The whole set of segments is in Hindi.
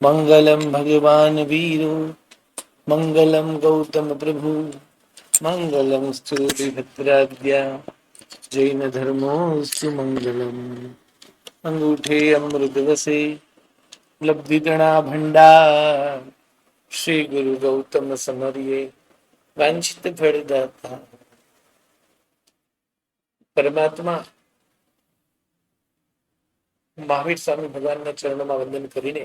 मंगलम भगवान वीरो मंगलम गौतम प्रभु मंगलम स्तुतिभद्राद्या जैन धर्मोस्तु मंगलम। अंगूठे अमृत वसे लब्धिगणा भंडार श्री गुरु गौतम समरिये वांछित फलदाता। परमात्मा મહાવીર સ્વામી ભગવાનના ચરણોમાં વંદન કરીને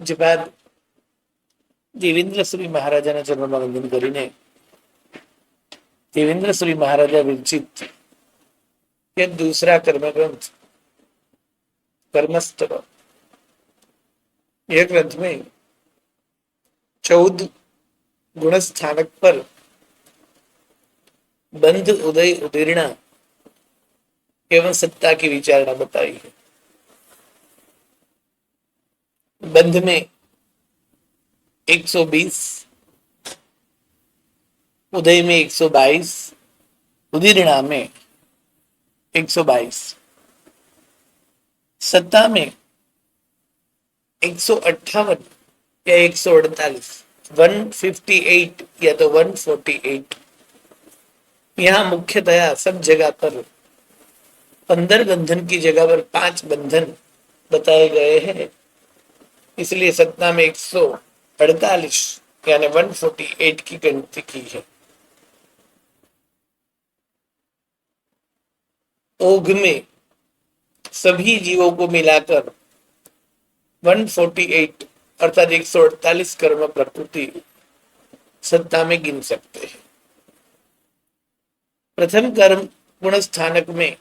જે બાદ દેવેન્દ્ર શ્રી મહારાજાના ચરણોમાં વંદન કરીને देवेंद्र श्री महाराजा विरचित ये दूसरा कर्म ग्रंथ कर्मस्तव, यह ग्रंथ में 14 गुण स्थानक पर बंध उदय उदीर्णा एवं सत्ता की विचारणा बताई है। बंध में 120, उदय में 122, उदीर्णा में 122, सत्ता में 158 या 148, 158 या तो 148। यहाँ मुख्यतया सब जगह पर 15 बंधन की जगह पर 5 बंधन बताए गए हैं, इसलिए सत्ता में 148 यानी 148 की गिनती की है। ओघ में सभी जीवों को मिलाकर 148 अर्थात 148 कर्म प्रकृति सत्ता में गिन सकते हैं। प्रथम कर्म गुण स्थानक में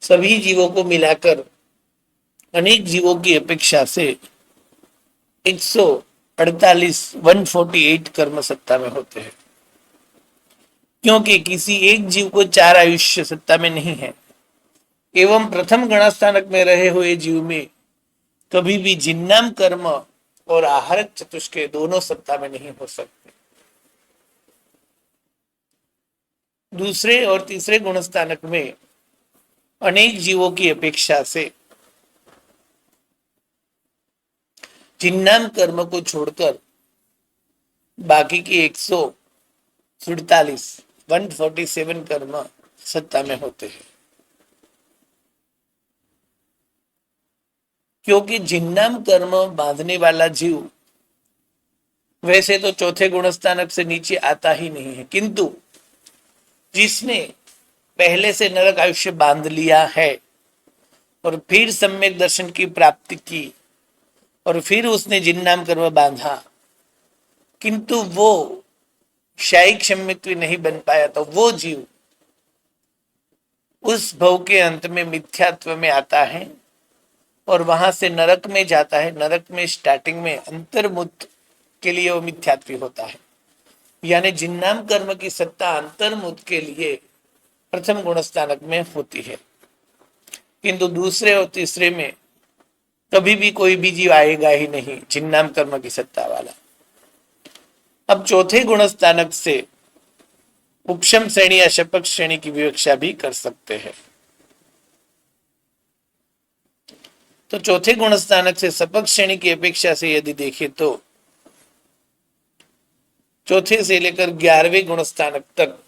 सभी जीवों को मिलाकर अनेक जीवों की अपेक्षा से 148 148 कर्म सत्ता में होते हैं, क्योंकि किसी एक जीव को 4 आयुष्य सत्ता में नहीं है एवं प्रथम गणस्थानक में रहे हुए जीव में कभी भी जिन्नाम कर्म और आहारक चतुष्कय दोनों सत्ता में नहीं हो सकते। दूसरे और तीसरे गुणस्थानक में अनेक जीवों की अपेक्षा से जिन्नाम कर्म को छोड़कर बाकी की 147 147 कर्म सत्ता में होते हैं, क्योंकि जिन्नाम कर्म बांधने वाला जीव वैसे तो चौथे गुणस्थानक से नीचे आता ही नहीं है, किंतु जिसने पहले से नरक आयुष्य बांध लिया है और फिर सम्यक दर्शन की प्राप्ति की और फिर उसने जिन्नाम कर्म बांधा, किंतु वो शायिक सम्यक नहीं बन पाया, तो वो जीव उस भव के अंत में मिथ्यात्व में आता है और वहां से नरक में जाता है। नरक में स्टार्टिंग में अंतर्मुक्त के लिए वो मिथ्यात्वी होता है, यानी जिन्नाम कर्म की सत्ता अंतर्मुक्त के लिए प्रथम गुणस्थानक में होती है, किंतु दूसरे और तीसरे में कभी भी कोई भी जीव आएगा ही नहीं जिन्नाम कर्म की सत्ता वाला। अब चौथे गुणस्थानक से उपशम श्रेणी या शपथ श्रेणी की विवक्षा भी कर सकते हैं। तो चौथे गुणस्थानक से सपक श्रेणी की अपेक्षा से यदि देखें तो चौथे से लेकर 11वें गुणस्थानक तक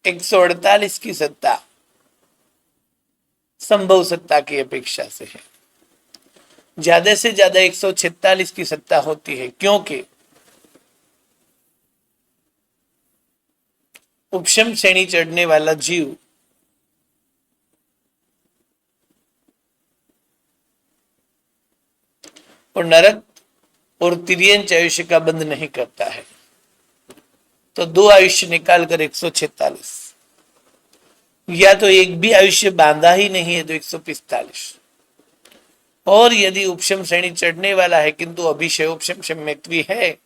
एक 148 की सत्ता संभव सत्ता की अपेक्षा से है, ज्यादा से ज्यादा 146 की सत्ता होती है, क्योंकि उपशम श्रेणी चढ़ने वाला जीव और नरक और तिर्यंच आयुष्य का बंध नहीं करता है, तो 2 आयुष्य निकालकर 146, या तो एक भी आयुष्य बांधा ही नहीं है तो 145, और यदि उपशम श्रेणी चढ़ने वाला है किंतु अभिषय उपशम सम्यक्त्वी है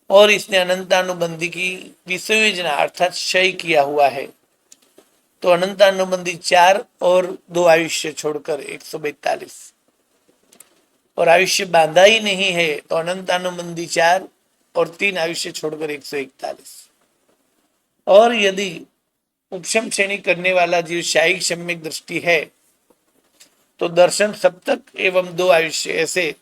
और इसने अनंतानुबंधी की विसंयोजना अर्थात क्षय किया हुआ है, तो अनंतानुबंधी 4 और 2 आयुष्य छोड़कर 142, और आयुष्य बांधा ही नहीं है तो अनंतानुबंधी 4 और 3 आयुष्य छोड़कर 141। और यदि उपशम श्रेणी करने वाला जीव शायिक सम्यक दृष्टि है तो दर्शन सप्तक एवं 2 आयुष्य ऐसे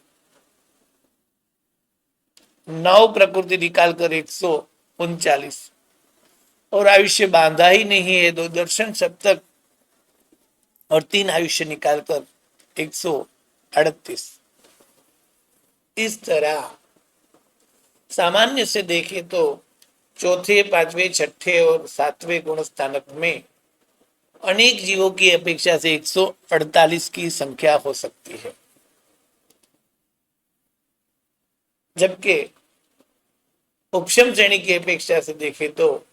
9 प्रकृति निकालकर 139, और आयुष्य बांधा ही नहीं है तो दर्शन सप्तक और 3 आयुष्य निकालकर 138। इस तरह सामान्य से देखें तो चौथे, पांचवें, छठे और सातवें गुण स्थानक में अनेक जीवों की अपेक्षा से 148 की संख्या हो सकती है, जबकि उपशम श्रेणी की अपेक्षा से देखें तो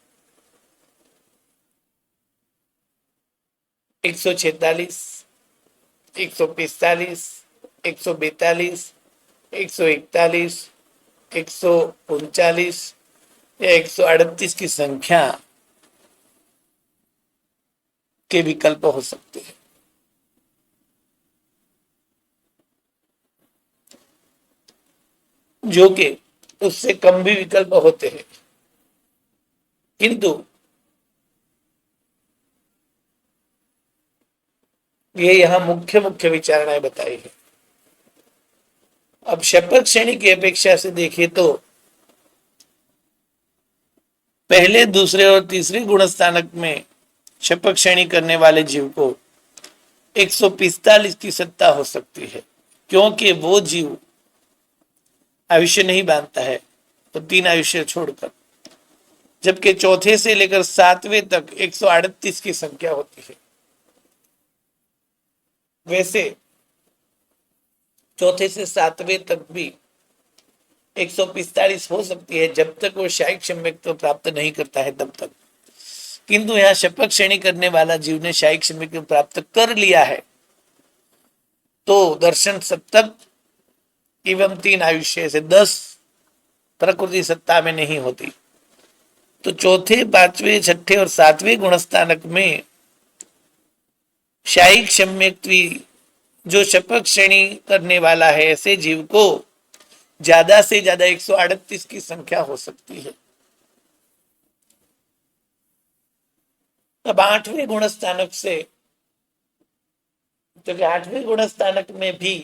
146, 145, 142, 141, 139 या 138 की संख्या के विकल्प हो सकते हैं। जो कि उससे कम भी विकल्प होते हैं, किंतु ये यहां मुख्य मुख्य विचारणाएं बताई है। अब शपथ श्रेणी की अपेक्षा से देखें तो पहले, दूसरे और तीसरे गुण स्थानक में शपथ श्रेणी करने वाले जीव को 145 की सत्ता हो सकती है, क्योंकि वो जीव आयुष्य नहीं बांधता है तो 3 आयुष्य छोड़कर, जबकि चौथे से लेकर 7वें तक 138 की संख्या होती है। वैसे चौथे से 7वें तक भी 145 हो सकती है जब तक वो शायिक सम्यक्त्व प्राप्त नहीं करता है तब तक, किंतु यहाँ शपथ श्रेणी करने वाला जीव ने शायिक सम्यक्त्व प्राप्त कर लिया है तो दर्शन सप्तक एवं 3 आयुष्य से 10 प्रकृति सत्ता में नहीं होती, तो चौथे, पांचवें, छठे और 7वें गुणस्थानक में शायिक सम्यक्त्वी जो शपथ श्रेणी करने वाला है ऐसे जीव को ज्यादा से ज्यादा 138 की संख्या हो सकती है। अब 8वें गुणस्थानक से, तो 8वें गुणस्थानक में भी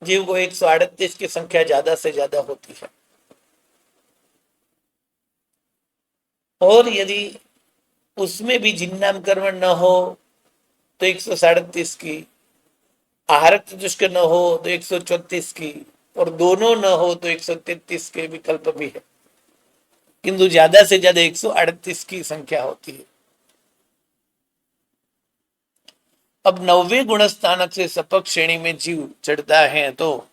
जीव को 138 की संख्या ज्यादा से ज्यादा होती है, और यदि उसमें भी जिन्नाम कर्म न हो तो 137 की, आहारक चतुष्क न हो तो 134 की, और दोनों न हो तो 133 के विकल्प भी है, किंतु ज्यादा से ज्यादा 138 की संख्या होती है। अब 9वें गुण स्थानक से सपक श्रेणी में जीव चढ़ता है तो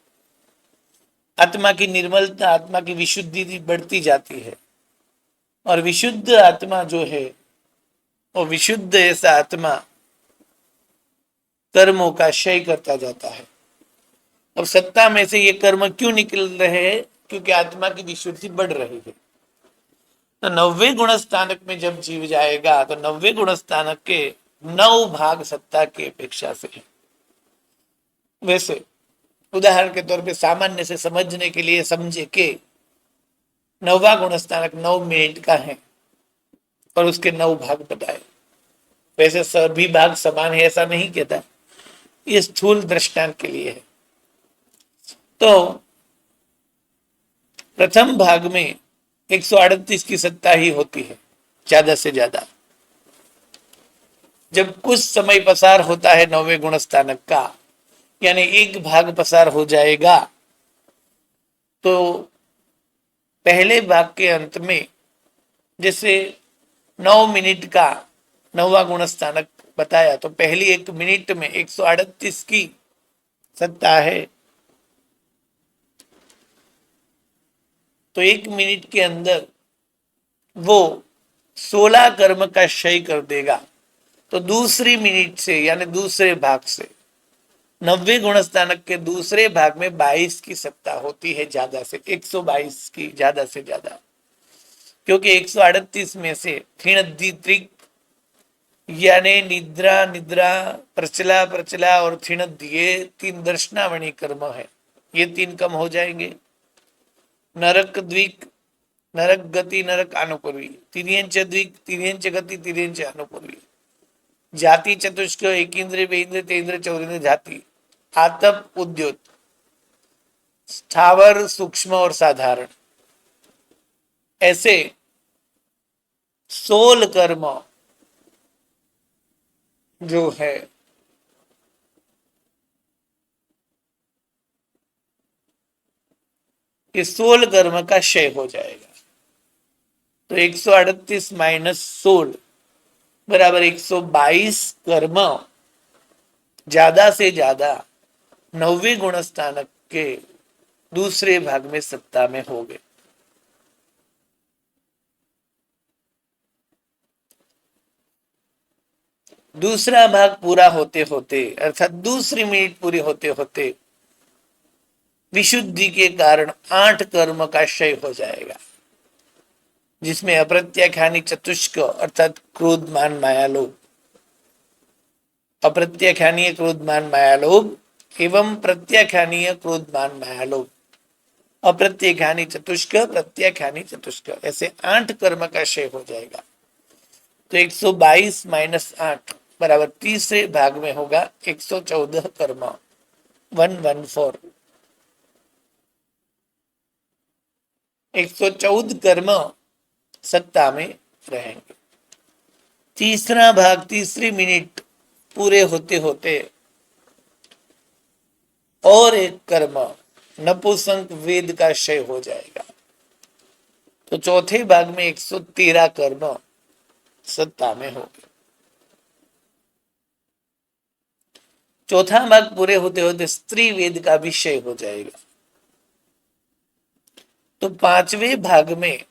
आत्मा की निर्मलता, आत्मा की विशुद्धि बढ़ती जाती है, और विशुद्ध आत्मा जो है वो विशुद्ध ऐसा आत्मा कर्मों का क्षय करता जाता है। अब सत्ता में से ये कर्म क्यों निकल रहे हैं? क्योंकि आत्मा की विशुद्धि बढ़ रही है। तो 9वें गुण स्थानक में जब जीव जाएगा तो 9वें गुण स्थानक के 9 भाग सत्ता की अपेक्षा से है। वैसे उदाहरण के तौर पे सामान्य से समझने के लिए समझे कि 9वां गुण स्थानक 9 मिनट का है और उसके 9 भाग बताए। वैसे सभी भाग समान है ऐसा नहीं कहता, ये स्थूल दृष्टांत के लिए है। तो प्रथम भाग में 138 की सत्ता ही होती है ज्यादा से ज्यादा। जब कुछ समय पसार होता है 9वें गुण स्थानक का, यानी एक भाग पसार हो जाएगा, तो पहले भाग के अंत में जैसे 9 मिनट का 9वां गुण स्थानक बताया, तो पहली 1 मिनट में 138 की सत्ता है, तो 1 मिनट के अंदर वो 16 कर्म का क्षय कर देगा। तो दूसरी मिनट से यानी दूसरे भाग से 90 गुण स्थानक के दूसरे भाग में 22 की सत्ता होती है ज्यादा से, 122 की ज्यादा से ज्यादा, क्योंकि 138 में से थिणद्दित्रिक यानी निद्रा निद्रा, प्रचला प्रचला और थिणद्, ये 3 दर्शनावणी कर्म है, ये 3 कम हो जाएंगे। नरक द्विक, नरक गति, नरक अनुपूर्वी, तिर्यंच द्विक, तिर्यंच गति, तिर्यंच अनुपूर्वी, जाति चतुष्क, एक इंद्र, बेन्द्र, तेन्द्र, चौरेन्द्र, जाति, आतप, उद्योत, स्थावर, सूक्ष्म और साधारण, ऐसे 16 कर्म जो है ये 16 कर्म का क्षय हो जाएगा। तो 138 माइनस 16 बराबर 122 कर्म ज्यादा से ज्यादा 9वें गुण स्थानक के दूसरे भाग में सत्ता में हो गए। दूसरा भाग पूरा होते होते अर्थात दूसरी मिनट पूरी होते होते विशुद्धि के कारण 8 कर्म का क्षय हो जाएगा, जिसमें अप्रत्याख्यानी चतुष्क अर्थात क्रोध मान माया लोभ, अप्रत्याख्यानीय क्रोध मान माया लोभ एवं प्रत्याख्यानीय क्रोध मान माया लोभ, अप्रत्याख्यानी चतुष्क, प्रत्याख्यानी चतुष्क, ऐसे 8 कर्म का क्षय हो जाएगा। तो 122 माइनस 8 बराबर तीसरे भाग में होगा 114 कर्म, 114, 114 कर्म सत्ता में रहेंगे। तीसरा भाग तीसरी मिनट पूरे होते होते और एक कर्म नपुंसक वेद का क्षय हो जाएगा। तो चौथे भाग में 113 कर्म सत्ता में होंगे। चौथा भाग पूरे होते होते स्त्री वेद का भी क्षय हो जाएगा। तो पांचवें भाग में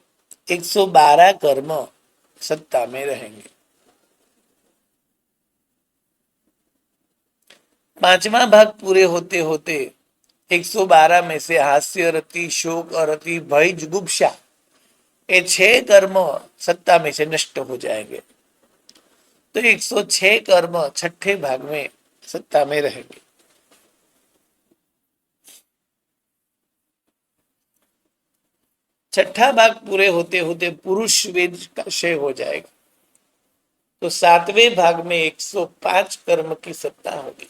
112 कर्म सत्ता में रहेंगे। पांचवा भाग पूरे होते होते 112 में से हास्य रति, शोक और रति, भय, जुगुप्सा, ये 6 कर्म सत्ता में से नष्ट हो जाएंगे। तो 106 कर्म छठे भाग में सत्ता में रहेंगे। छठा भाग पूरे होते होते पुरुष वेद का क्षय हो जाएगा। तो सातवें भाग में 105 कर्म की सत्ता होगी।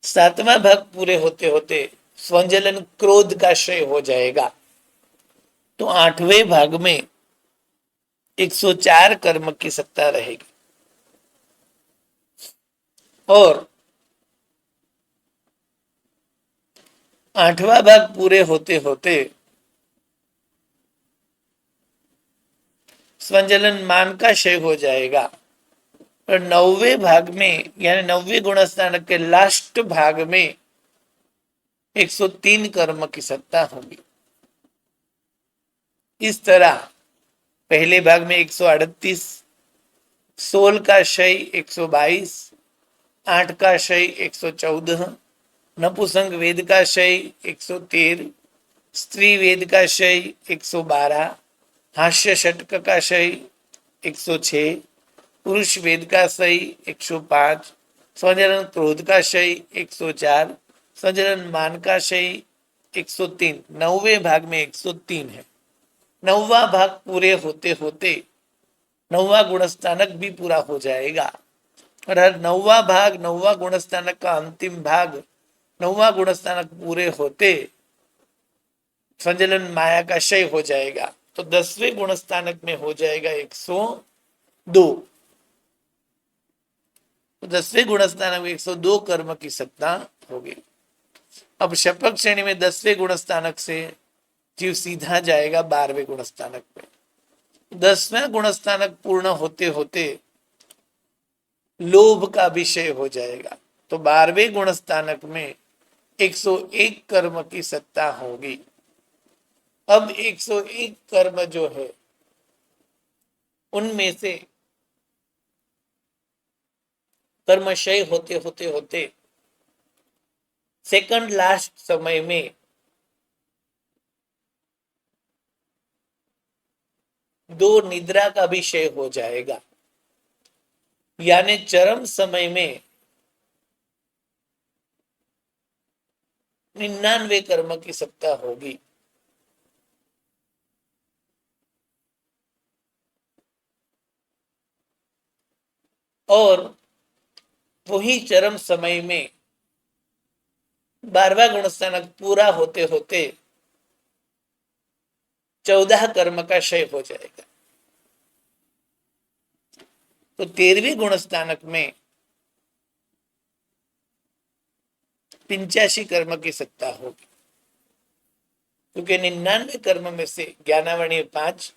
सातवां भाग पूरे होते होते स्वंजलन क्रोध का क्षय हो जाएगा। तो आठवें भाग में 104 कर्म की सत्ता रहेगी। और आठवां भाग पूरे होते होते स्वंजलन मान का क्षय हो जाएगा। और 9वें भाग में यानी 9वें गुण स्थानक के लास्ट भाग में 103 कर्म की सत्ता होगी। इस तरह पहले भाग में 138, 16 का क्षय 122, 8 का क्षय 114, नपुंसक वेद का क्षय 113, स्त्री वेद का क्षय 112, हास्य षटक का क्षय 106, पुरुष वेद का क्षय 105, स्वजन क्रोध का क्षय 104, स्वजन मान का क्षय 103। 9वें भाग में 103 है। 9वां भाग पूरे होते होते 9वां गुणस्थानक भी पूरा हो जाएगा। और हर 9वां भाग 9वां गुणस्थानक का अंतिम भाग 9वां गुणस्थानक पूरे होते संजलन माया का क्षय हो जाएगा। तो 10वें गुणस्थानक में हो जाएगा 102। तो 10वें गुणस्थानक में 102 कर्म की सत्ता होगी। अब शपथ श्रेणी में 10वें गुणस्थानक से जीव सीधा जाएगा 12वें गुणस्थानक में। 10वां गुणस्थानक पूर्ण होते होते लोभ का विषय हो जाएगा। तो 12वें गुणस्थानक में 101 कर्म की सत्ता होगी। अब 101 कर्म जो है उनमें से कर्मशय होते होते होते सेकंड लास्ट समय में दो निद्रा का भी क्षय हो जाएगा। यानी चरम समय में 99 कर्म की सत्ता होगी। और वही चरम समय में 12वां गुणस्थानक पूरा होते होते 14 कर्म का क्षय हो जाएगा। तो 13वें गुणस्थानक में 85 कर्म की सत्ता होगी, क्योंकि 99 कर्म में से ज्ञानावरणीय 5,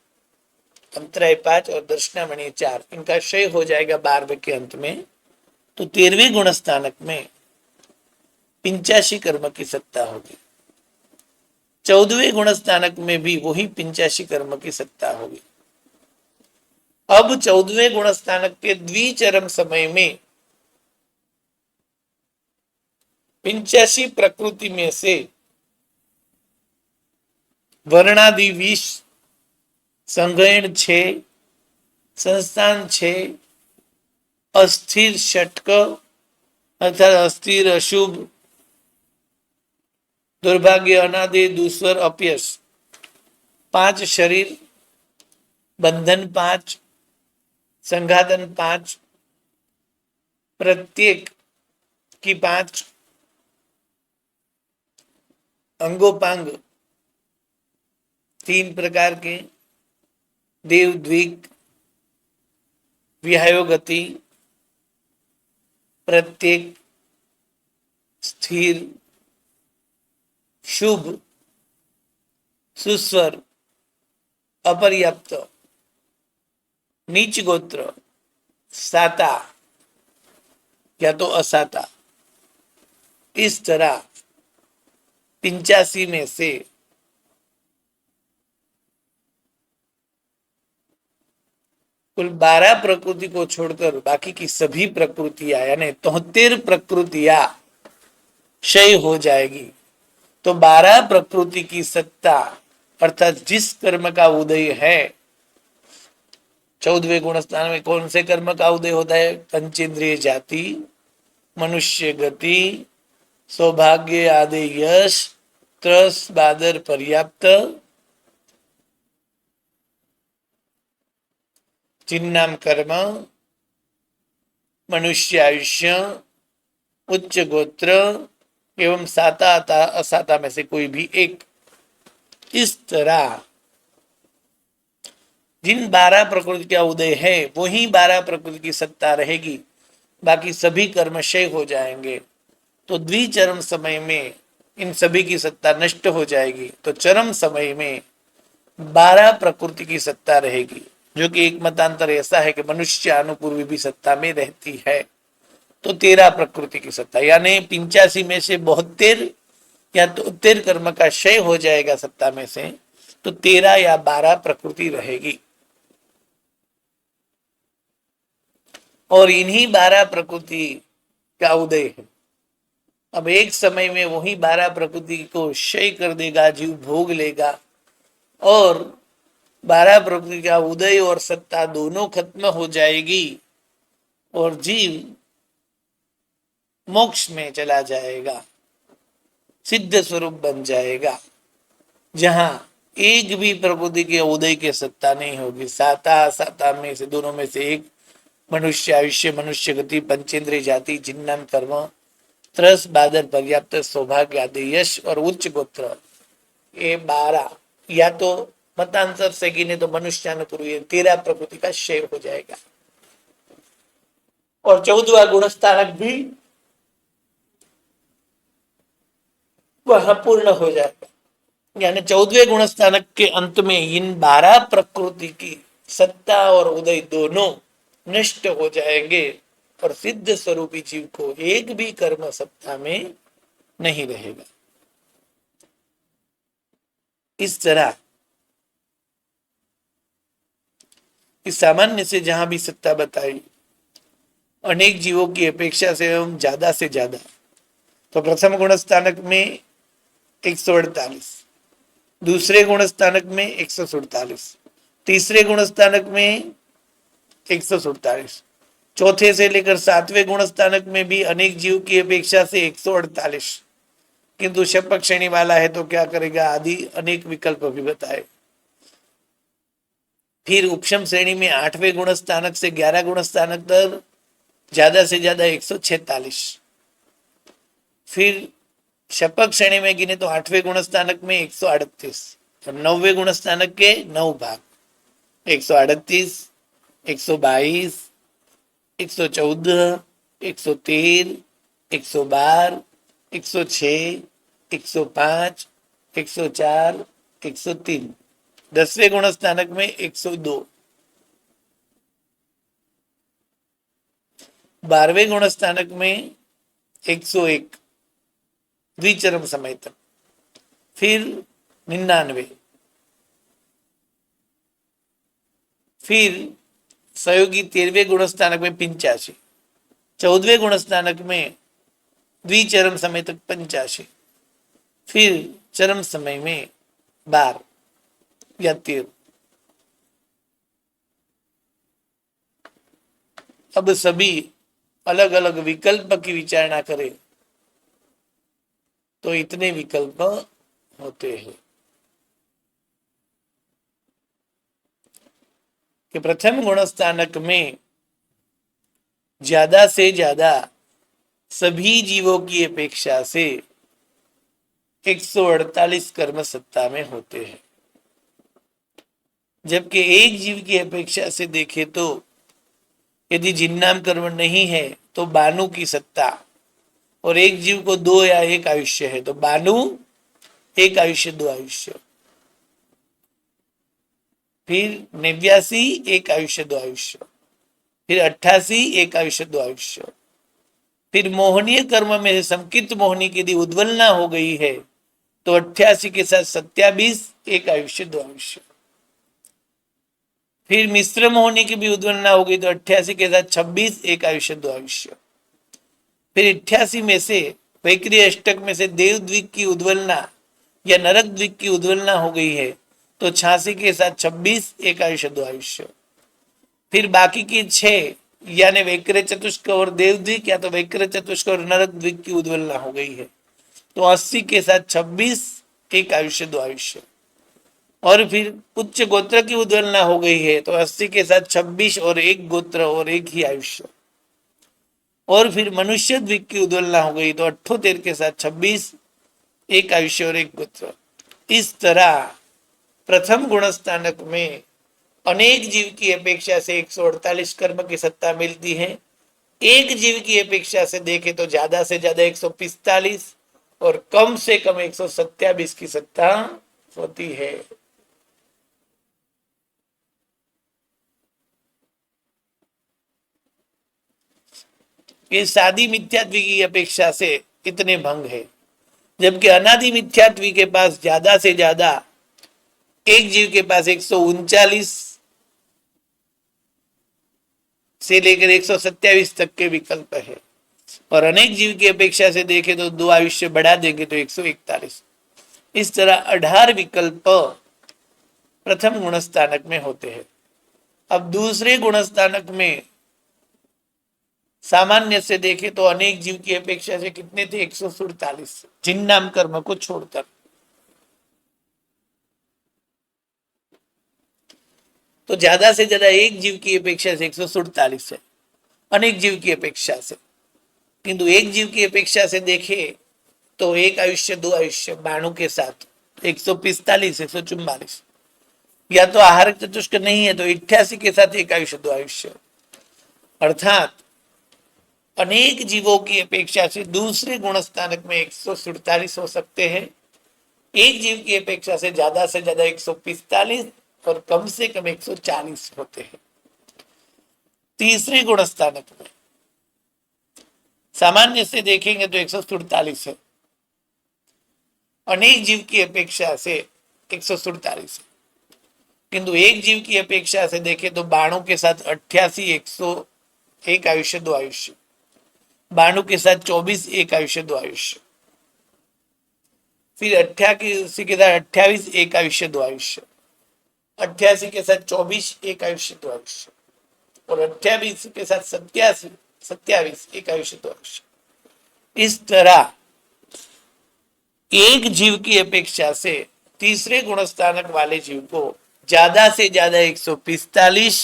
अंतराय 5 और दर्शनावरणीय 4 इनका क्षय हो जाएगा 12वें के अंत में। तो 13वें गुणस्थानक में 85 कर्म की सत्ता होगी। 14वें गुणस्थानक में भी वही 85 कर्म की सत्ता होगी। अब 14वें गुणस्थानक के द्विचरम समय में 85 प्रकृति में से वर्णादि 20, संगयन 6, संस्थान 6, अस्थिर षटक अर्थात अस्थिर, अशुभ, दुर्भाग्य, अनादि, दूसर, अपयश 5 शरीर, बंधन 5, संघातन 5, प्रत्येक की 5, अंगोपांग 3 प्रकार के, देव द्विक, विहायोगति, प्रत्येक, स्थिर, शुभ, सुस्वर, अपर्याप्त, नीच गोत्र, साता या तो असाता, इस तरह 85 में से कुल 12 प्रकृति को छोड़कर बाकी की सभी प्रकृतियां यानी 73 प्रकृतियां क्षय हो जाएगी। तो 12 प्रकृति की सत्ता अर्थात जिस कर्म का उदय है, 14वें गुण स्थान में कौन से कर्म का उदय होता है? पंचेंद्रिय जाति, मनुष्य गति, सौभाग्य आदि यश, त्रस बादर पर्याप्त, चिन्नाम कर्म, मनुष्य आयुष्य, उच्च गोत्र एवं साता असाता में से कोई भी एक। इस तरह जिन 12 प्रकृति का उदय है वही 12 प्रकृति की सत्ता रहेगी, बाकी सभी कर्म क्षय हो जाएंगे। तो द्विचरम समय में इन सभी की सत्ता नष्ट हो जाएगी। तो चरम समय में 12 प्रकृति की सत्ता रहेगी, जो कि एक मतांतर ऐसा है कि मनुष्य अनुपूर्वी भी सत्ता में रहती है। तो 13 प्रकृति की सत्ता यानी 85 में से 72 या 73 कर्म का क्षय हो जाएगा सत्ता में से, तो 13 या 12 प्रकृति रहेगी। और इन्हीं 12 प्रकृति का उदय है। अब एक समय में वही 12 प्रकृति को क्षय कर देगा, जीव भोग लेगा, और 12 प्रकृति का उदय और सत्ता दोनों खत्म हो जाएगी और जीव मोक्ष में चला जाएगा, सिद्ध स्वरूप बन जाएगा, जहां एक भी प्रकृति के उदय के सत्ता नहीं होगी। साता साता में से दोनों में से एक, मनुष्य आयुष्य, मनुष्य गति, पंचेंद्रिय जाति, जिन्नाम कर्म, त्रस बादर पर्याप्त, सौभाग्य आदि यश और उच्च गोत्र, ये 12 या तो मतांतर से गिने तो मनुष्यानुपूर्वी 13 प्रकृति का क्षय हो जाएगा। और 14वां गुणस्थानक भी वह पूर्ण हो जाएगा, यानी 14वें गुणस्थानक के अंत में इन 12 प्रकृति की सत्ता और उदय दोनों नष्ट हो जाएंगे और सिद्ध स्वरूपी जीव को एक भी कर्म सत्ता में नहीं रहेगा। इस तरह इस सामान्य से जहां भी सत्ता बताई, अनेक जीवों की अपेक्षा से एवं ज्यादा से ज्यादा, तो प्रथम गुणस्थानक में 148, दूसरे गुणस्थानक में 147, तीसरे गुणस्थानक में 147, चौथे से लेकर 7वें गुणस्थानक में भी अनेक जीव की अपेक्षा से 148, किंतु शपक श्रेणी वाला है तो क्या करेगा, आदि अनेक विकल्प भी बताए। फिर उपशम श्रेणी में 8वें गुण स्थानक से 11 गुण स्थानक तक ज्यादा से ज्यादा 146। फिर शपक श्रेणी में गिने तो 8वें गुण स्थानक में 138 और 9वें गुण स्थानक के 9 भाग 138, 122, 114, 113, 112, 106, 105, 104, 103। 10वें गुण स्थानक में 102, 12वें गुण स्थानक में 101 द्विचरम समय तक। फिर 99, फिर सहयोगी 13वें गुण स्थानक में 85, 14वें गुण स्थानक में द्विचरम समय तक 85, फिर चरम समय में 12 या 13। अब सभी अलग अलग विकल्प की विचारणा करें तो इतने विकल्प होते हैं कि प्रथम गुण स्थानक में ज्यादा से ज्यादा सभी जीवों की अपेक्षा से 148 कर्म सत्ता में होते हैं, जबकि एक जीव की अपेक्षा से देखें तो यदि जिन्नाम कर्म नहीं है तो 92 की सत्ता, और एक जीव को 2 या 1 आयुष्य है तो 92 1 आयुष्य 2 आयुष्य, फिर 89 1 आयुष्य 2 आयुष्य, फिर 88 1 आयुष्य 2 आयुष्य। फिर मोहनीय कर्म में से संकित मोहनी की यदि उद्वलना हो गई है तो 88 के साथ 27 1 आयुष्य 2 आयुष्य। फिर मिश्र मोहनी की भी उद्वलना हो गई तो 88 के साथ 26 1 आयुष्य 2 आयुष्य। फिर 88 में से वैक्रिय अष्टक में से देवद्विक की उद्वलना या नरक द्विक की उद्वलना हो गई है तो 86 के साथ 26 1 आयुष्य 2 आयुष्य। फिर बाकी की 6 यानी वैक्र चतुष्क और देवद्विक या तो वैक्र चतुष्क और नरक द्विक की उद्वलना हो गई है तो 80 के साथ 26 1 आयुष्य 2 आयुष्य। और फिर उच्च गोत्र की उद्वलना हो गई है तो 80 के साथ 26 और 1 गोत्र और 1 ही आयुष्य। और फिर मनुष्य द्विक की उद्वलना हो गई तो 78 के साथ 26 1 आयुष्य और 1 गोत्र। इस तरह प्रथम गुण स्थानक में अनेक जीव की अपेक्षा से 148 कर्म की सत्ता मिलती है, एक जीव की अपेक्षा से देखें तो ज्यादा से ज्यादा 145 और कम से कम 127 की सत्ता होती है। ये सादी मिथ्यात्वी की अपेक्षा से इतने भंग है, जबकि अनादि मिथ्यात्वी के पास ज्यादा से ज्यादा एक जीव के पास 139 से लेकर 127 तक के विकल्प है, और अनेक जीव की अपेक्षा से देखें तो 2 आयुष्य बढ़ा देंगे तो 141। इस तरह 18 विकल्प प्रथम गुणस्थानक में होते हैं। अब दूसरे गुणस्थानक में सामान्य से देखें तो अनेक जीव की अपेक्षा से कितने थे, 147 जिन्नाम कर्म को छोड़कर। तो ज्यादा से ज्यादा एक जीव की अपेक्षा से 147 है अनेक जीव की अपेक्षा से, किंतु एक जीव की अपेक्षा से देखे तो 1 आयुष्य 2 आयुष्य 92 के साथ 145 144, या तो आहार चतुष्क नहीं है तो 88 के साथ 1 आयुष्य 2 आयुष्य। अर्थात अनेक जीवों की अपेक्षा से दूसरे गुण स्थानक में 147 हो सकते हैं, एक जीव की अपेक्षा से ज्यादा 145 और कम से कम 140 होते हैं। तीसरे गुण स्थानक में सामान्य से देखेंगे तो 147 है, अनेक जीव की अपेक्षा से 147 है, किंतु एक जीव की अपेक्षा से देखें तो 92 के साथ 88 101 आयुष्य 2 आयुष्य, 92 के साथ 24 1 आयुष्य 2 आयुष्य, फिर 88 के साथ 28 1 आयुष्य 2 आयुष्य, 88 के साथ 24 1 आयुष्य 2 आयुष्य, और 28 के साथ 27 1 आयुष्य 2 आयुष्य। इस तरह एक जीव की अपेक्षा से तीसरे गुणस्थानक वाले जीव को ज्यादा से ज्यादा 145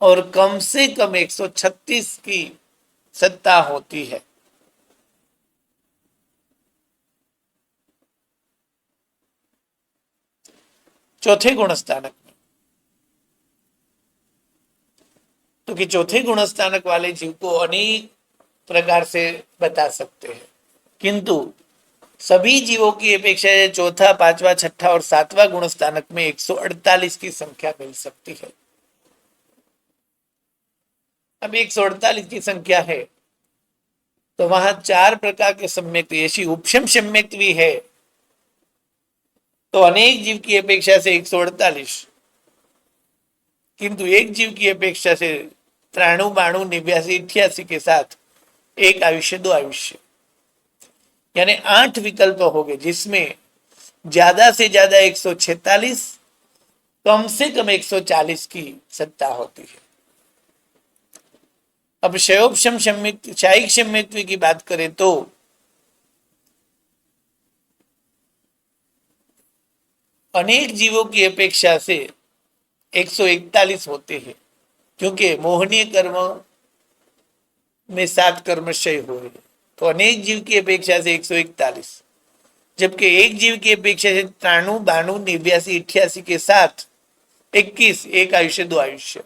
और कम से कम 136 की सत्ता होती है। चौथे गुणस्थानक में, तो कि चौथे गुणस्थानक वाले जीव को अनेक प्रकार से बता सकते हैं, किंतु सभी जीवों की अपेक्षा चौथा, पांचवा, छठा और सातवां गुणस्थानक में 148 की संख्या मिल सकती है। अब 148 की संख्या है तो वहां चार प्रकार के सम्यक्त्वी, ऐसी उपशम सम्यक्त्वी है तो अनेक जीव की अपेक्षा से 148, किंतु एक जीव की अपेक्षा से 93, 92, 89, 88 के साथ एक आयुष्य, दो आयुष्य, यानी 8 विकल्प हो गए, जिसमें ज्यादा से ज्यादा 146, कम से कम 140 की सत्ता होती है। अब शयोपशम शायिक सम्यक्त्वी की बात करें तो अनेक जीवों की अपेक्षा से 141 होते हैं, क्योंकि मोहनीय कर्म में 7 कर्मशय हुए, तो अनेक जीव की अपेक्षा से 141, जबकि एक जीव की अपेक्षा से 93, 92, 89, 88 के साथ 21, एक आयुष्य, दो आयुष्य,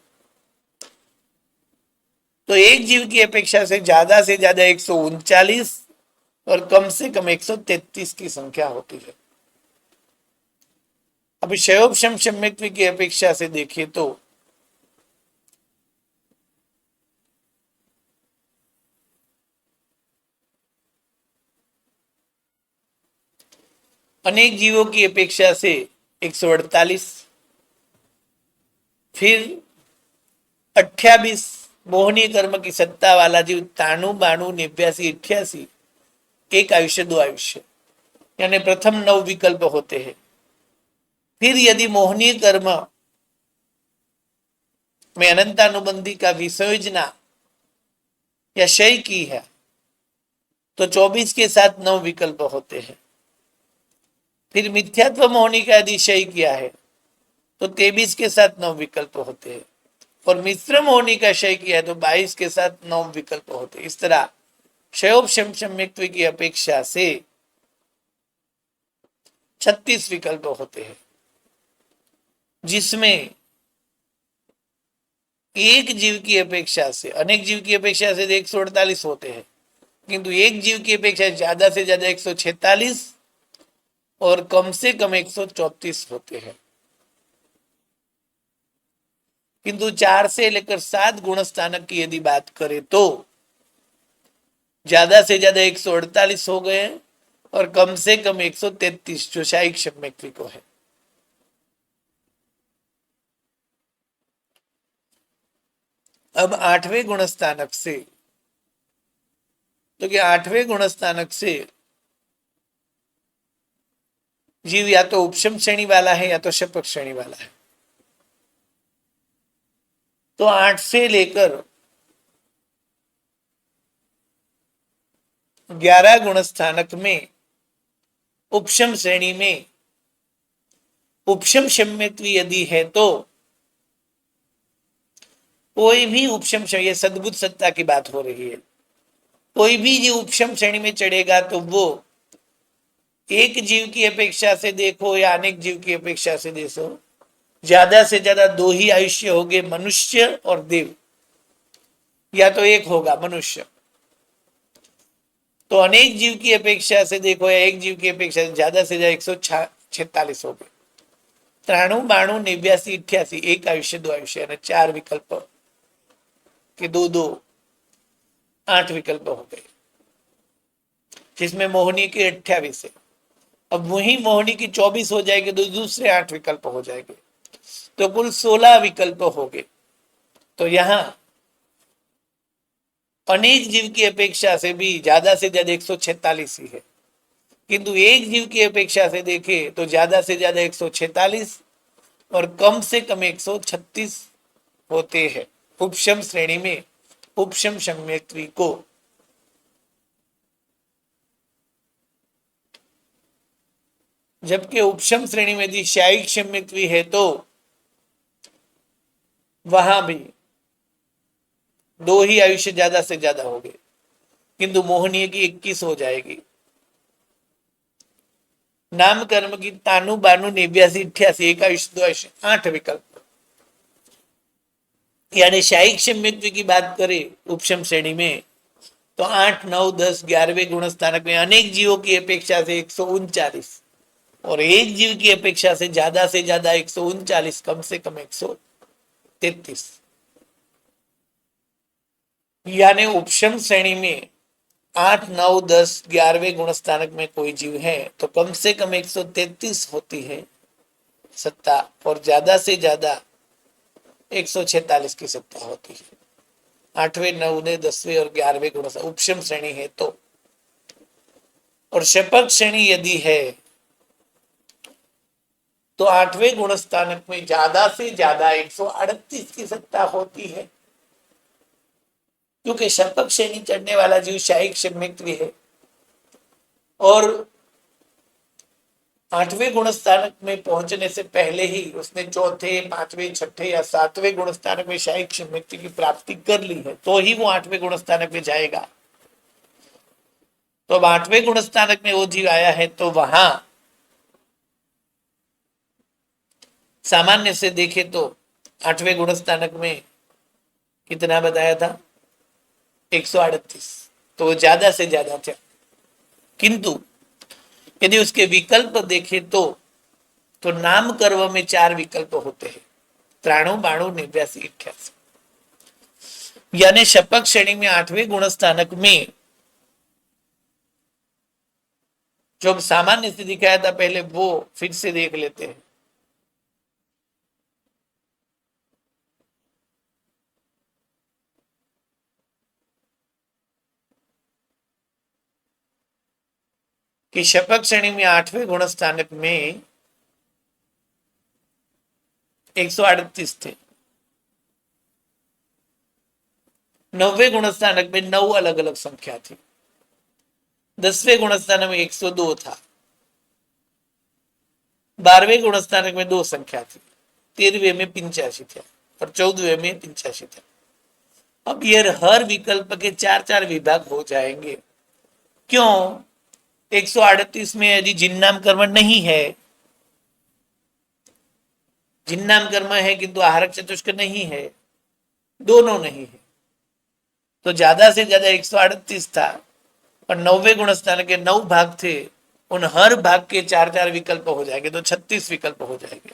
तो एक जीव की अपेक्षा से ज्यादा 139 और कम से कम 133 की संख्या होती है। अब शयोपशम सम्यक्त्वी की अपेक्षा से देखें तो अनेक जीवों की अपेक्षा से 148, फिर 28 मोहनीय कर्म की सत्ता वाला जीव 93, 92, 89, 88, एक आयुष्य, दो आयुष्य, यानी प्रथम 9 विकल्प होते हैं। फिर यदि मोहनीय कर्म में अनंतानुबंधी का विसर्जना या क्षय की है तो 24 के साथ 9 विकल्प होते हैं। फिर मिथ्यात्व मोहनी का यदि क्षय किया है तो 23 के साथ 9 विकल्प होते हैं, और मिश्र मोहनी का क्षय किया है तो 22 के साथ 9 विकल्प होते हैं। इस तरह क्षयोपशम सम्यक्त्व की अपेक्षा से 36 विकल्प होते हैं, जिसमें एक जीव की अपेक्षा से, अनेक जीव की अपेक्षा से 148 होते हैं, किंतु एक जीव की अपेक्षा ज्यादा से ज्यादा 146 और कम से कम 134 होते हैं। किंतु 4 से लेकर 7 गुणस्थानक की यदि बात करें तो ज्यादा से ज्यादा 148 हो गए और कम से कम 133 जो शायिक सम्यक्त्वी को है। अब 8वें गुणस्थानक से, तो कि 8वें गुणस्थानक से जीव या तो उपशम श्रेणी वाला है या तो शपक श्रेणी वाला है। तो 8 से लेकर 11 गुणस्थानक में उपशम श्रेणी में उपशम सम्यक्त्वी यदि है तो कोई भी उपशम, ये सद्बुद्ध सत्ता की बात हो रही है, कोई भी जो उपशम श्रेणी में चढ़ेगा तो वो एक जीव की अपेक्षा से देखो या अनेक जीव की अपेक्षा से देखो, ज्यादा से ज्यादा 2 ही आयुष्य होंगे, मनुष्य और देव, या तो एक होगा मनुष्य। तो अनेक जीव की अपेक्षा से देखो या एक जीव की अपेक्षा से ज्यादा 146 हो गए, 93, 92, 89, 88, एक आयुष्य, दो आयुष्य, यानी 4 विकल्प के 2, 2, 8 विकल्प हो गए, जिसमें मोहनी के 28 है। अब वही मोहनी की 24 हो जाएगी तो दूसरे 8 विकल्प हो जाएंगे, तो कुल 16 विकल्प हो गए। तो यहां अनेक जीव की अपेक्षा से भी ज्यादा से ज्यादा 146 ही है, किंतु एक जीव की अपेक्षा से देखे तो ज्यादा से ज्यादा 146 और कम से कम 136 होते हैं उपशम श्रेणी में उपशम सम्यक्त्वी को। जबकि उपशम श्रेणी में यदि शायिक सम्यक्त्वी है तो वहां भी दो ही आयुष्य ज्यादा से ज्यादा हो गए, किंतु मोहनीय की 21 हो जाएगी। नाम कर्म की तानु बानु 89 88 एक आयुष्य 2 आयुष्य 8 विकल्प। यानी शायिक सम्यक्त्वी की बात करें उपशम श्रेणी में तो 8 9 10 11वें गुण स्थानक में अनेक जीवों की अपेक्षा से 139 और एक जीव की अपेक्षा से ज्यादा 139, कम से कम 133। यानी उपशम श्रेणी में 8 9 10 11वें गुण स्थानक में कोई जीव है तो कम से कम 133 होती है सत्ता और ज्यादा से ज्यादा 146 की सत्ता होती है। 8वें 9वें 10वें और 11वें गुण उपशम श्रेणी है तो। और शपथ श्रेणी यदि है तो 8वें गुण स्थानक में ज्यादा से ज्यादा 138 की सत्ता होती है, क्योंकि शपथ श्रेणी चढ़ने वाला जीव शायिक सम्यक्त्वी है और 8वें गुण स्थानक में पहुंचने से पहले ही उसने चौथे 5वें 6ठे या 7वें गुण स्थानक में शायिक सम्यक्त्वी की प्राप्ति कर ली है तो ही वो 8वें गुण स्थानक में जाएगा। तो अब 8वें गुण स्थानक में वो जीव आया है तो वहां सामान्य से देखे तो 8वें गुण स्थानक में कितना बताया था 138, तो वो ज्यादा से ज्यादा था। किंतु यदि उसके विकल्प देखे तो नाम कर्म में 4 विकल्प होते हैं 93 92 89 88। यानी शपथ श्रेणी में 8वें गुण स्थानक में जो सामान्य से दिखाया था पहले वो फिर से देख लेते हैं। कि शपथ श्रेणी में 8वें गुण स्थानक में 138 थे, 9वें गुण स्थानक में 9 अलग अलग संख्या थी, 10वें गुण स्थानक में 102 था, 12वें गुण स्थानक में 2 संख्या थी, 13वें में 85 थे और 14वें में 85 था। अब ये हर विकल्प के 4 विभाग हो जाएंगे। क्यों? 138 में यदि जिन्नाम कर्म नहीं है, जिन्नाम कर्म है किंतु आहारक चतुष्क नहीं है, दोनों नहीं है, तो ज्यादा से ज्यादा 138 था और 9वें गुण स्थान के 9 भाग थे, उन हर भाग के 4 विकल्प हो जाएंगे तो 36 विकल्प हो जाएंगे।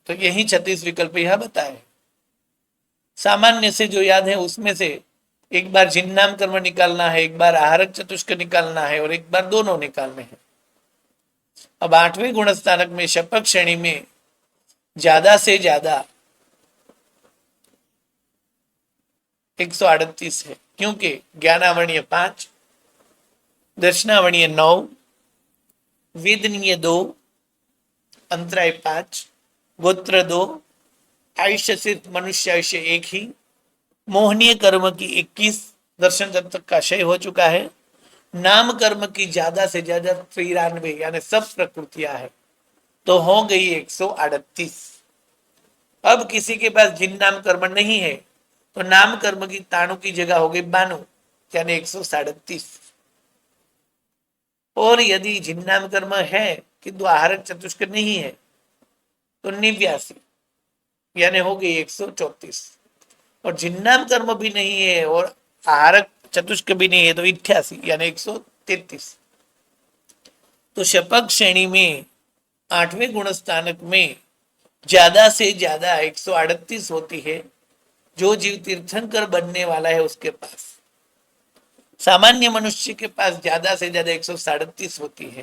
तो यही 36 विकल्प यह बताए। सामान्य से जो याद है उसमें से एक बार जिन्नाम कर्म निकालना है, एक बार आहारक चतुष्क निकालना है और एक बार दोनों निकालने हैं। अब 8वें गुण स्थानक में शपथ श्रेणी में ज्यादा से ज्यादा 138 है, क्योंकि ज्ञानावरणीय 5, दर्शनावरणीय 9, वेदनीय 2, अंतराय 5, गोत्र 2, आयुष्य सिर्फ मनुष्य आयुष्य 1 ही, मोहनीय कर्म की 21, दर्शन जब तक का क्षय हो चुका है, नाम कर्म की ज्यादा से ज्यादा 93 यानी सब प्रकृतियां है, तो हो गई 138। अब किसी के पास जिन नाम कर्म नहीं है तो नाम कर्म की ताणु की जगह हो गई 92 यानी 137। और यदि जिन नाम कर्म है किंतु आहारक चतुष्क नहीं है तो 89 यानी हो गई 134। और जिन्नाम कर्म भी नहीं है और आहारक चतुष्क भी नहीं है तो 88 यानी 133। तो शपथ श्रेणी में 8वें गुण स्थानक में ज्यादा से ज्यादा 138 होती है जो जीव तीर्थंकर बनने वाला है उसके पास। सामान्य मनुष्य के पास ज्यादा से ज्यादा 137 होती है,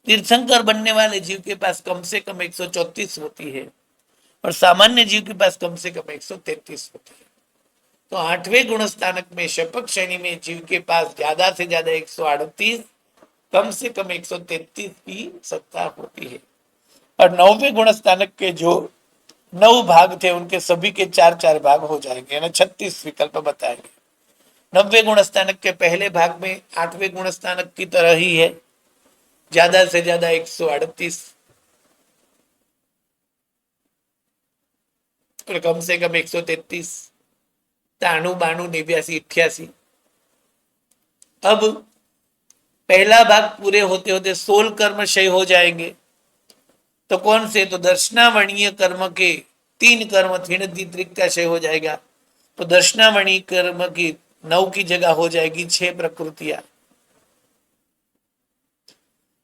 तीर्थंकर बनने वाले जीव के पास कम से कम 134 होती है और सामान्य जीव के पास कम से कम 133 होती है। तो 8वें गुण स्थानक में शपथ श्रेणी में जीव के पास ज्यादा से ज्यादा 138, कम से कम 133 की सत्ता होती है। और 9वें गुण स्थानक के जो 9 भाग थे उनके सभी के 4 भाग हो जाएंगे, यानी 36 विकल्प बताएंगे। 90वें गुण स्थानक के पहले भाग में 8वें गुण स्थानक की तरह ही है, ज्यादा से ज्यादा 138 और कम से कम 133, 93, 92, 89, 88। अब पहला भाग पूरे होते होते 16 कर्म क्षय हो जाएंगे। तो कौन से? तो दर्शनावरणीय कर्म के 3 कर्म थिणदित्रिक का क्षय हो जाएगा। तो दर्शनावरणीय कर्म की 9 की जगह हो जाएगी 6 प्रकृतियां,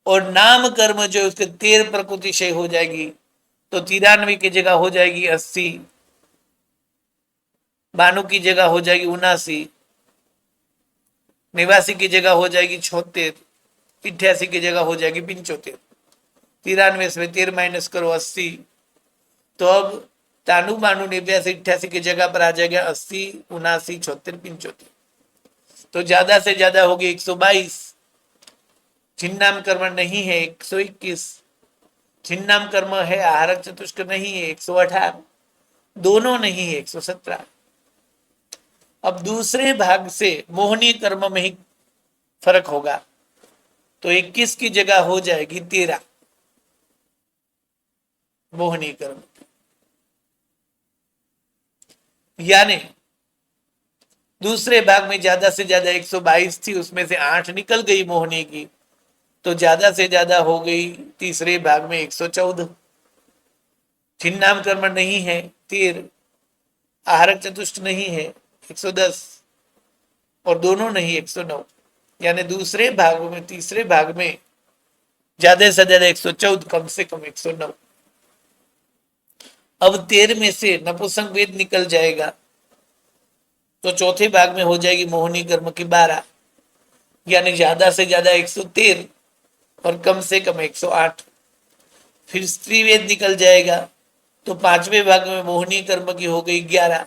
और नाम कर्म जो उसके 13 प्रकृति क्षय हो जाएगी। तो 93 की जगह हो जाएगी 80, 92 की जगह हो जाएगी 79, 89 की जगह हो जाएगी 76, 88 की जगह हो जाएगी 75। 93 से 13 माइनस करो 80, तो अब 93, 92, 89, 88 की जगह पर आ जाएगा 80, 79, 76, 75। तो ज्यादा से ज्यादा होगी 122। छिन्नाम कर्म नहीं है 121, छिन्नाम कर्म है आहारक चतुष्क नहीं है 118, दोनों नहीं है 117। अब दूसरे भाग से मोहनी कर्म में ही फर्क होगा। तो 21 की जगह हो जाएगी 13 मोहनी कर्म, यानी दूसरे भाग में ज्यादा से ज्यादा 122 थी, उसमें से 8 निकल गई मोहनी की, तो ज्यादा से ज्यादा हो गई तीसरे भाग में 114। छिन्नाम कर्म नहीं है 13, आहारक चतुष्ट नहीं है 110, और दोनों नहीं 109। यानी दूसरे भाग में तीसरे भाग में ज्यादा से ज्यादा 114, कम से कम 109। अब 13 में से नपुंसक वेद निकल जाएगा, तो चौथे भाग में हो जाएगी मोहनी कर्म की 12, यानी ज्यादा से ज्यादा 113 और कम से कम 108। फिर स्त्री वेद निकल जाएगा, तो पांचवें भाग में मोहनी कर्म की हो गई 11,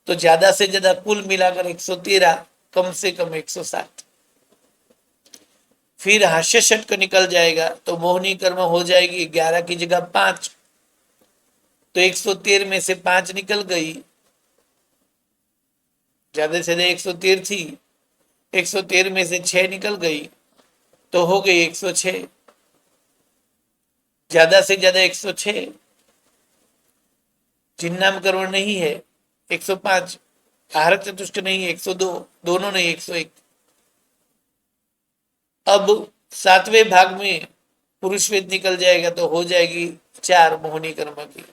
तो ज्यादा से ज्यादा कुल मिलाकर 113, कम से कम 107। फिर हास्य षटक निकल जाएगा, तो मोहनी कर्म हो जाएगी 11 की जगह 5, तो 113 में से 5 निकल गई, ज्यादा से ज्यादा 113 थी, 113 में से 6 निकल गई, तो हो गई 106, ज्यादा से ज्यादा 106। चिन्नाम कर्म नहीं है 105, आहारक चतुष्ट नहीं है 102, दोनों नहीं 101। अब सातवें भाग में पुरुष वेद निकल जाएगा, तो हो जाएगी 4 मोहनी कर्म की,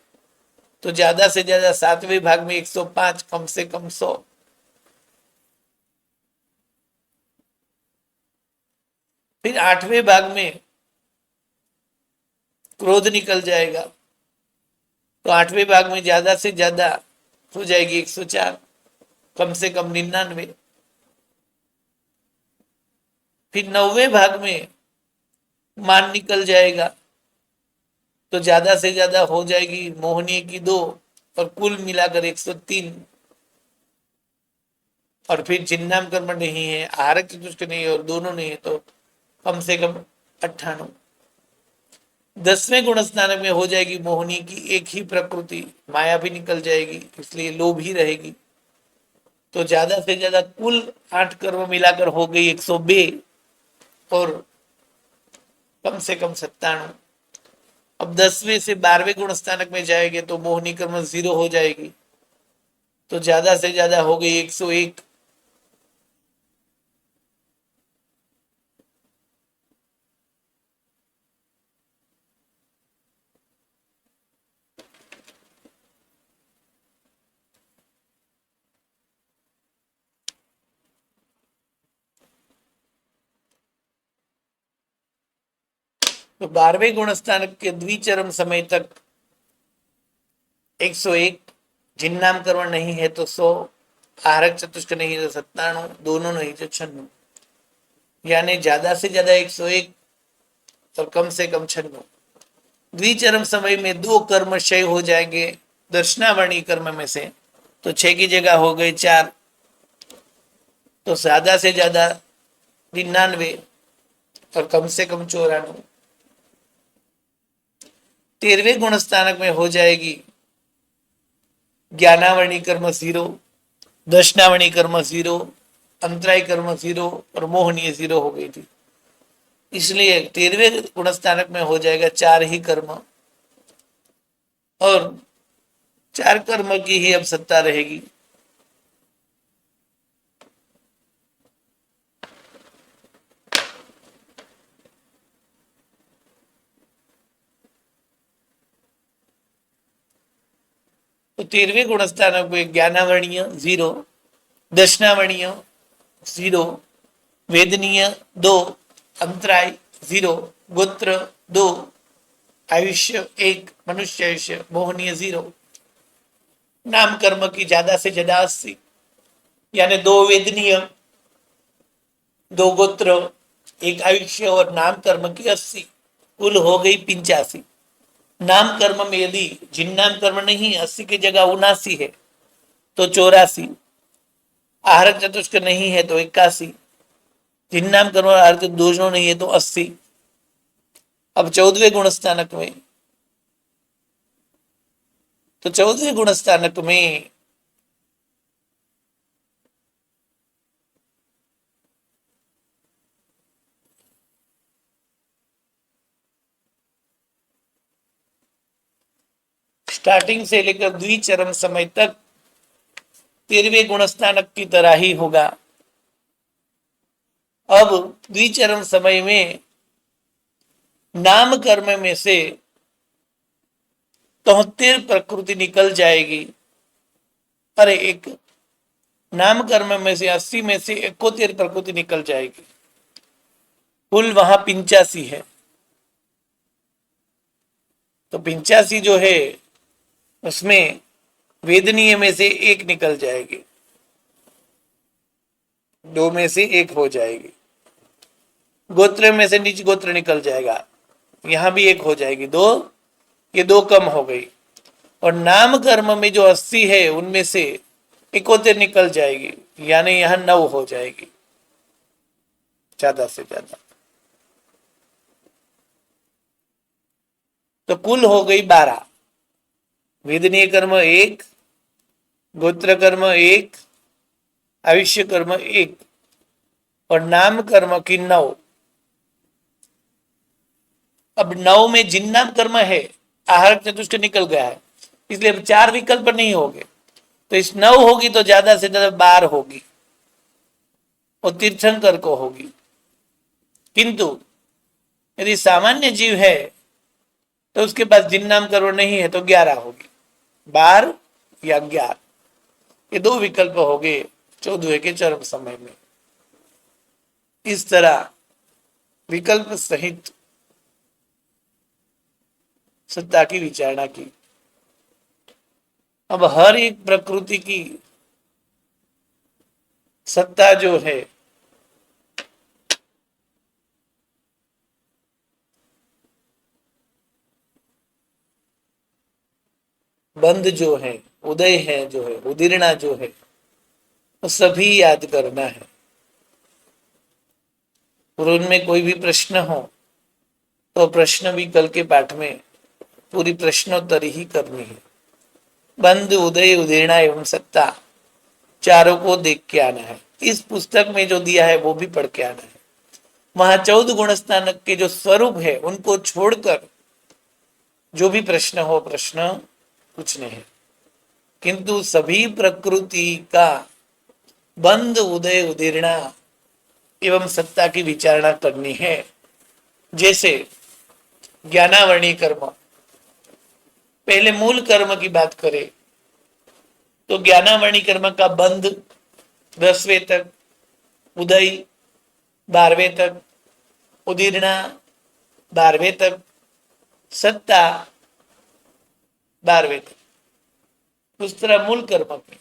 तो ज्यादा से ज्यादा सातवें भाग में 105, कम से कम 100। फिर आठवें भाग में क्रोध निकल जाएगा, तो आठवें भाग में ज्यादा से ज्यादा हो जाएगी 104, कम से कम 99। फिर नौवें भाग में मान निकल जाएगा, तो ज्यादा से ज्यादा हो जाएगी मोहनी की 2, और कुल मिलाकर 103। और फिर चिन्नाम कर्म नहीं है, आहारक चतुष्ट नहीं है, और दोनों नहीं है, तो कम से कम 98। 10वें गुण स्नानक में हो जाएगी मोहनी की एक ही प्रकृति, माया भी निकल जाएगी, इसलिए लोभ ही रहेगी, तो ज्यादा से ज्यादा कुल 8 कर्म मिलाकर हो गई 102, और कम से कम 97। अब 10वें से 12वें गुण स्थानक में जाएंगे, तो मोहनी कर्म 0 हो जाएगी, तो ज्यादा से ज्यादा हो गई 101। तो 12वें गुण स्थानक के द्विचरम समय तक 101, जिन्नाम कर्म नहीं है तो 100, आहारक चतुष्क नहीं तो 97, दोनों नहीं तो 96, यानी ज्यादा से ज्यादा 101 और कम से कम 96। द्विचरम समय में 2 कर्म क्षय हो जाएंगे दर्शनावरणी कर्म में से, तो 6 की जगह हो गए 4, तो ज्यादा से ज्यादा 99 और कम से कम 94। 13वें गुण स्थानक में हो जाएगी ज्ञानावरणी कर्म 0, दर्शनावरणी कर्म 0, अंतराय कर्म 0 और मोहनीय 0 हो गई थी। इसलिए 13वें गुणस्थानक में हो जाएगा 4 ही कर्म, और 4 कर्म की ही अब सत्ता रहेगी। तो 13वें गुणस्थानक में ज्ञानावरणीय 0, दर्शनावरणीय 0, वेदनीय 2, अंतराय 0, गोत्र 2, आयुष्य 1, मनुष्य आयुष्य, मोहनीय 0, नाम कर्म की ज्यादा से ज्यादा 80, यानी 2 वेदनीय, 2 गोत्र, 1 आयुष्य और नाम कर्म की 80, कुल हो गई 85। नाम कर्म में यदि जिन नाम कर्म नहीं 80 की जगह 79 है तो 84, आहरक चतुष्क नहीं है तो 81, जिन नाम कर्म और आहरक दोनों नहीं है तो 80। अब 14वें गुणस्थानक में, तो 14वें गुणस्थानक में स्टार्टिंग से लेकर द्विचरम समय तक 13वें गुणस्थानक की तरह ही होगा। अब द्विचरम समय में नाम कर्म में से 73 प्रकृति निकल जाएगी, अरे एक नाम कर्म में से 80 में से 71 प्रकृति निकल जाएगी, कुल वहां 85 है। तो 85 जो है उसमें वेदनीय में से 1 निकल जाएगी, 2 में से 1 हो जाएगी, गोत्र में से निज गोत्र निकल जाएगा, यहां भी 1 हो जाएगी, 2, ये 2 कम हो गई, और नाम कर्म में जो 80 है उनमें से 71 निकल जाएगी, यानी यहां 9 हो जाएगी, ज्यादा से ज्यादा। तो कुल हो गई 12, वेदनीय कर्म 1, गोत्र कर्म 1, आयुष्य कर्म 1 और नाम कर्म की 9। अब 9 में जिन नाम कर्म है आहरक चतुष्ट निकल गया है, इसलिए अब 4 विकल्प नहीं होंगे, तो इस 9 होगी तो ज्यादा से ज्यादा 12 होगी और तीर्थंकर को होगी। किंतु यदि सामान्य जीव है तो उसके पास जिन नाम कर्म नहीं है तो 11 होगी, 12 या 11, ये 2 विकल्प हो गए 14वें के चरम समय में। इस तरह विकल्प सहित सत्ता की विचारणा की। अब हर एक प्रकृति की सत्ता जो है बंध जो है, उदय है जो है, उदीर्णा जो है, वो सभी याद करना है, और उनमें कोई भी प्रश्न हो तो प्रश्न भी कल के पाठ में पूरी प्रश्नोत्तरी ही करनी है। बंध, उदय, उदीर्णा एवं सत्ता, चारों को देख के आना है। इस पुस्तक में जो दिया है वो भी पढ़ के आना है। वहां 14 गुणस्थानक के जो स्वरूप है उनको छोड़कर जो भी प्रश्न हो, प्रश्न कुछ नहीं, किंतु सभी प्रकृति का बंध, उदय, उदीर्णा एवं सत्ता की विचारणा करनी है। जैसे ज्ञानावरणी कर्म, पहले मूल कर्म की बात करें तो ज्ञानावरणी कर्म का बंध 10वें तक, उदय 12वें तक, उदीर्णा 12वें तक, सत्ता 12वें तक। उस तरह मूल कर्म की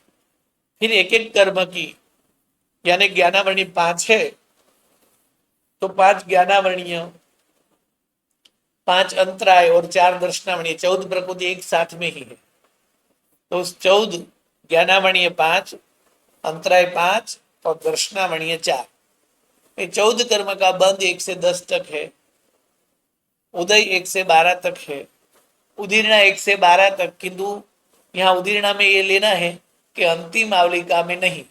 फिर एक एक कर्म की, यानी ज्ञानावरणी 5 है तो 5 ज्ञानावरणीय, 5 अंतराय और 4 दर्शनावरणीय, 14 प्रकृति एक साथ में ही है। तो उस 14 ज्ञानावरणीय 5, अंतराय 5 और दर्शनावरणीय 4, ये 14 कर्म का बंध 1 से 10 तक है, उदय 1 से 12 तक है, उदीर्णा 1 से 12 तक, किंतु यहाँ उदीर्णा में ये लेना है कि अंतिम आवलिका में नहीं,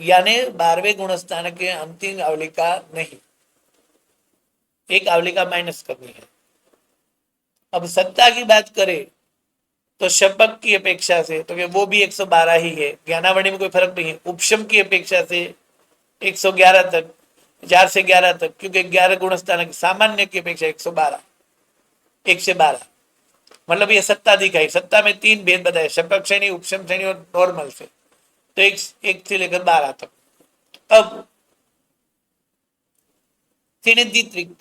यानी 12वें गुणस्थान के अंतिम आवलिका नहीं। एक आवलिका माइनस करनी है। अब सत्ता की बात करें तो शपक की अपेक्षा से तो वो भी 112 ही है, ज्ञानावणी में कोई फर्क नहीं है। उपशम की अपेक्षा से 111 तक, 4 से 11 तक, क्योंकि 11 गुणस्थान सामान्य की अपेक्षा 112, 112, मतलब ये सत्ता दिखाई। सत्ता में 3 भेद बताए, शपक श्रेणी, उपशम श्रेणी और नॉर्मल से, तो एक से लेकर 12 तक। अब त्रिक,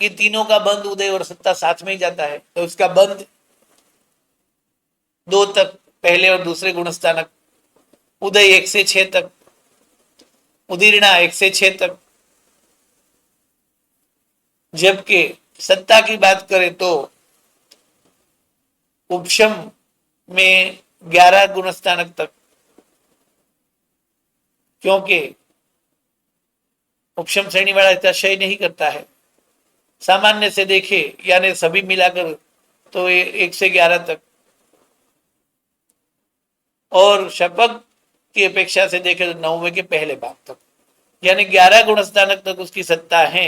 ये तीनों का बंद उदय और सत्ता साथ में ही जाता है, तो उसका बंद 2 तक, पहले और दूसरे गुणस्थानक, उदय 1 से 6 तक, उदीर्णा 1 से 6 तक। जबकि सत्ता की बात करें तो उपशम में 11 गुणस्थानक तक, क्योंकि उपशम श्रेणी वाला इतना क्षय नहीं करता है। सामान्य से देखे यानी सभी मिलाकर तो 1 से 11 तक, और शपक की अपेक्षा से देखे तो 9वें के पहले भाग तक, यानी 11 गुणस्थानक तक उसकी सत्ता है,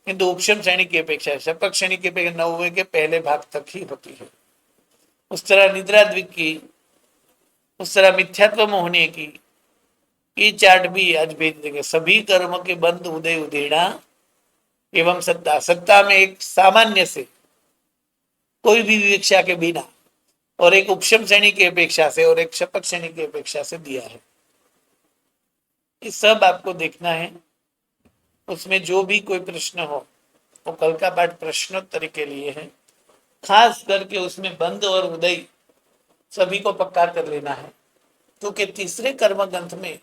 किंतु उपशम श्रेणी की अपेक्षा, शपक श्रेणी की अपेक्षा 9वें के पहले भाग तक ही होती है। उस तरह निद्रा द्विक की, उस तरह मिथ्यात्व मोहनी की, ये चार्ट भी आज भेज देंगे। सभी कर्मों के बंद उदय उदीर्णा एवं सत्ता, सत्ता में एक सामान्य से कोई भी विवेक्षा के बिना, और एक उपशम श्रेणी की अपेक्षा से, और एक शपथ श्रेणी की अपेक्षा से दिया है। ये सब आपको देखना है। उसमें जो भी कोई प्रश्न हो वो कल का पाठ प्रश्नोत्तरी के लिए है। खास करके उसमें बंद और उदय सभी को पक्का कर लेना है, क्योंकि तीसरे कर्मग्रंथ में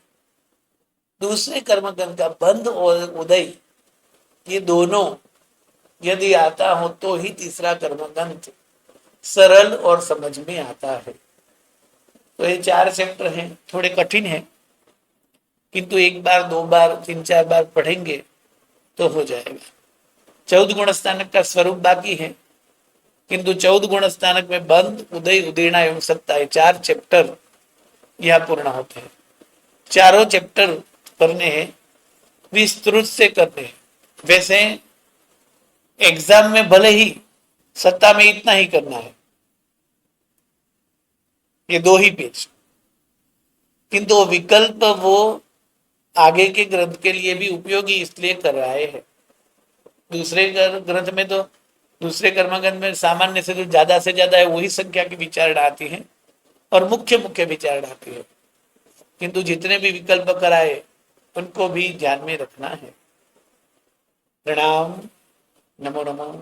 दूसरे कर्मग्रंथ का बंद और उदय ये दोनों यदि आता हो तो ही तीसरा कर्मग्रंथ सरल और समझ में आता है। तो ये 4 चैप्टर हैं, थोड़े कठिन हैं, किंतु 1 बार 2 बार 3 4 बार पढ़ेंगे तो हो जाएगा। 14 गुण स्थानक का स्वरूप बाकी है, किंतु 14 गुण स्थानक में बंद उदय उदीर्णा एवं सत्ता, 4 चैप्टर यह पूर्ण होते हैं। चारों चैप्टर करने हैं, विस्तृत से करने हैं। वैसे एग्जाम में भले ही सत्ता में इतना ही करना है, ये 2 ही पेज, किंतु विकल्प वो आगे के ग्रंथ के लिए भी उपयोगी इसलिए कर रहे हैं। दूसरे ग्रंथ में तो, दूसरे कर्मग्रंथ में सामान्य से जो ज्यादा से ज्यादा है वही संख्या की विचारणा आती है और मुख्य मुख्य विचारणा आती है, किंतु जितने भी विकल्प कराए उनको भी ध्यान में रखना है। प्रणाम। नमो नमः।